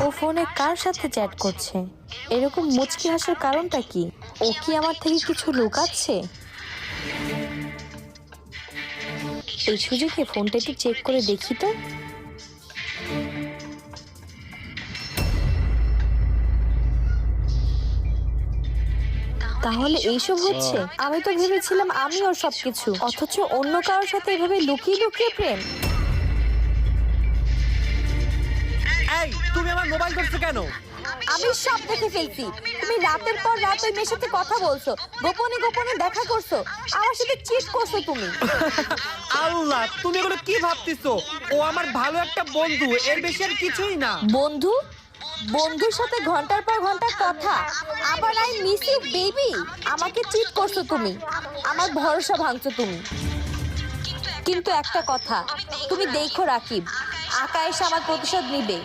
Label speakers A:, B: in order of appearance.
A: ও ফোনে কার সাথে চ্যাট করছে? এরকম মুচকি হাসার কারণটা কি? ও কি আমার থেকে কিছু লুকাচ্ছে? এই সুযোগে ফোনটা একটু চেক করে দেখি তো। তাহলে এইসব হচ্ছে? আমি তো ভেবেছিলাম আমি ওর সবকিছু, অথচ অন্য কারোর সাথে এভাবে লুকিয়ে লুকিয়ে প্রেম।
B: এই তুমি আমার মোবাইল ধরছো কেন?
A: আমি সব দেখে ফেলছি। তুমি রাতের পর রাত ওই মেয়ের সাথে কথা বলছো, গোপনে গোপনে দেখা করছো, আমার সাথে চিট করছো তুমি।
B: আল্লাহ, তুমি এগুলো কি ভাবতেছো? ও আমার ভালো একটা বন্ধু, এর বেশি আর কিছুই না।
A: বন্ধু? বন্ধুর সাথে ঘন্টার পর ঘন্টা কথা, আবার আই মিস ইউ বেবি। আমাকে চিট করছো তুমি, আমার ভরসা ভাঙছো তুমি। কিন্তু একটা কথা, তুমি দেখো রাকিব, আকা এসে আমার প্রতিশোধ নিবে।